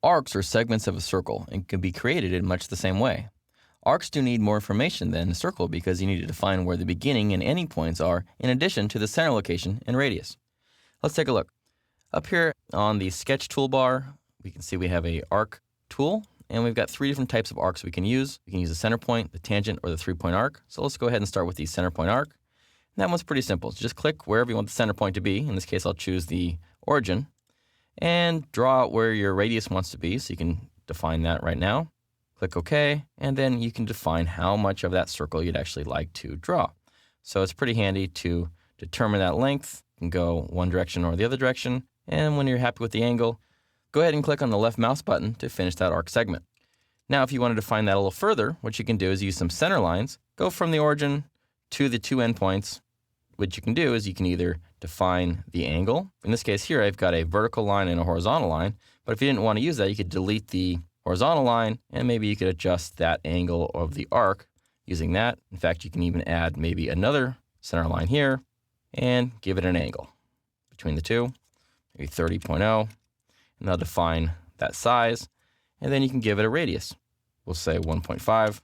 Arcs are segments of a circle and can be created in much the same way. Arcs do need more information than a circle because you need to define where the beginning and ending points are in addition to the center location and radius. Let's take a look. Up here on the sketch toolbar, we can see we have a arc tool, and we've got 3 different types of arcs we can use. We can use the center point, the tangent, or the 3-point arc. So let's go ahead and start with the center point arc. And that one's pretty simple. So just click wherever you want the center point to be. In this case, I'll choose the origin and draw out where your radius wants to be. So you can define that right now. Click OK, and then you can define how much of that circle you'd actually like to draw. So it's pretty handy to determine that length. You can go one direction or the other direction. And when you're happy with the angle, go ahead and click on the left mouse button to finish that arc segment. Now, if you want to define that a little further, what you can do is use some center lines, go from the origin to the 2 endpoints. What you can do is you can either define the angle. In this case here, I've got a vertical line and a horizontal line. But if you didn't want to use that, you could delete the horizontal line, and maybe you could adjust that angle of the arc using that. In fact, you can even add maybe another center line here and give it an angle between the two, maybe 30.0, and that'll define that size. And then you can give it a radius. We'll say 1.5,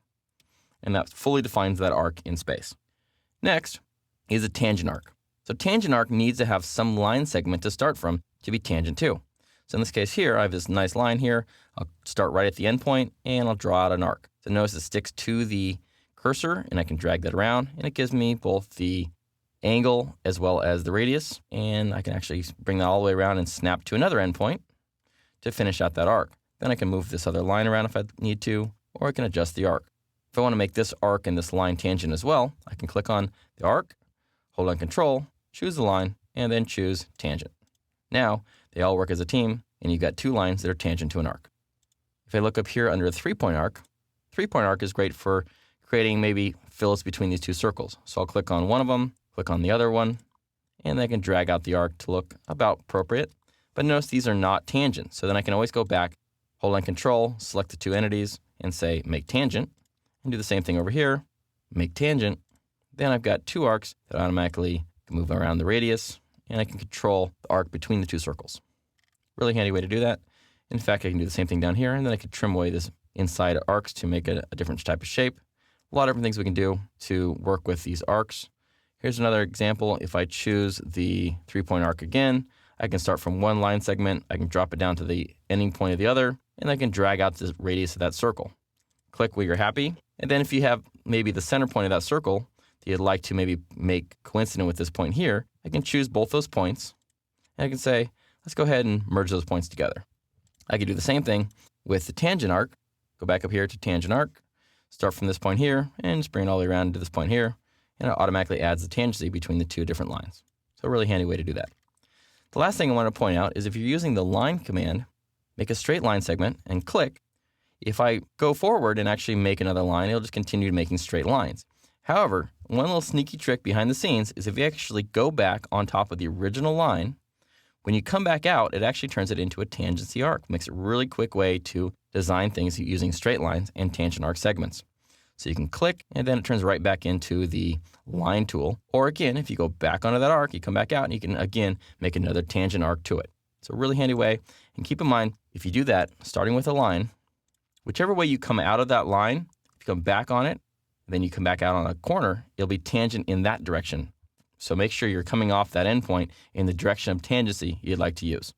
and that fully defines that arc in space. Next is a tangent arc. So tangent arc needs to have some line segment to start from to be tangent to. So in this case here, I have this nice line here. I'll start right at the end point, and I'll draw out an arc. So notice it sticks to the cursor, and I can drag that around, and it gives me both the angle as well as the radius, and I can actually bring that all the way around and snap to another endpoint to finish out that arc. Then I can move this other line around if I need to, or I can adjust the arc. If I want to make this arc and this line tangent as well, I can click on the arc, hold on Control, choose the line, and then choose tangent. Now, they all work as a team, and you've got 2 lines that are tangent to an arc. If I look up here under a 3-point arc, 3-point arc is great for creating maybe fillets between these 2 circles. So I'll click on one of them, click on the other one, and I can drag out the arc to look about appropriate. But notice these are not tangent, so then I can always go back, hold on Control, select the 2 entities, and say Make Tangent, and do the same thing over here, Make Tangent. Then I've got 2 arcs that automatically move around the radius, and I can control the arc between the 2 circles. Really handy way to do that. In fact, I can do the same thing down here, and then I can trim away this inside arcs to make a different type of shape. A lot of different things we can do to work with these arcs. Here's another example. If I choose the 3-point arc again, I can start from one line segment, I can drop it down to the ending point of the other, and I can drag out the radius of that circle. Click where you're happy, and then if you have maybe the center point of that circle that you'd like to maybe make coincident with this point here, I can choose both those points, and I can say, let's go ahead and merge those points together. I could do the same thing with the tangent arc. Go back up here to tangent arc, start from this point here, and just bring it all the way around to this point here, and it automatically adds the tangency between the 2 different lines. So a really handy way to do that. The last thing I want to point out is if you're using the line command, make a straight line segment and click. If I go forward and actually make another line, it'll just continue making straight lines. However, one little sneaky trick behind the scenes is if you actually go back on top of the original line, when you come back out, it actually turns it into a tangency arc. Makes it a really quick way to design things using straight lines and tangent arc segments. So you can click, and then it turns right back into the line tool. Or again, if you go back onto that arc, you come back out, and you can, again, make another tangent arc to it. It's a really handy way. And keep in mind, if you do that, starting with a line, whichever way you come out of that line, if you come back on it, then you come back out on a corner, it'll be tangent in that direction. So make sure you're coming off that endpoint in the direction of tangency you'd like to use.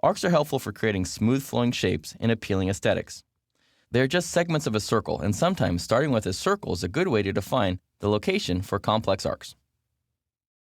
Arcs are helpful for creating smooth flowing shapes and appealing aesthetics. They're just segments of a circle, and sometimes starting with a circle is a good way to define the location for complex arcs.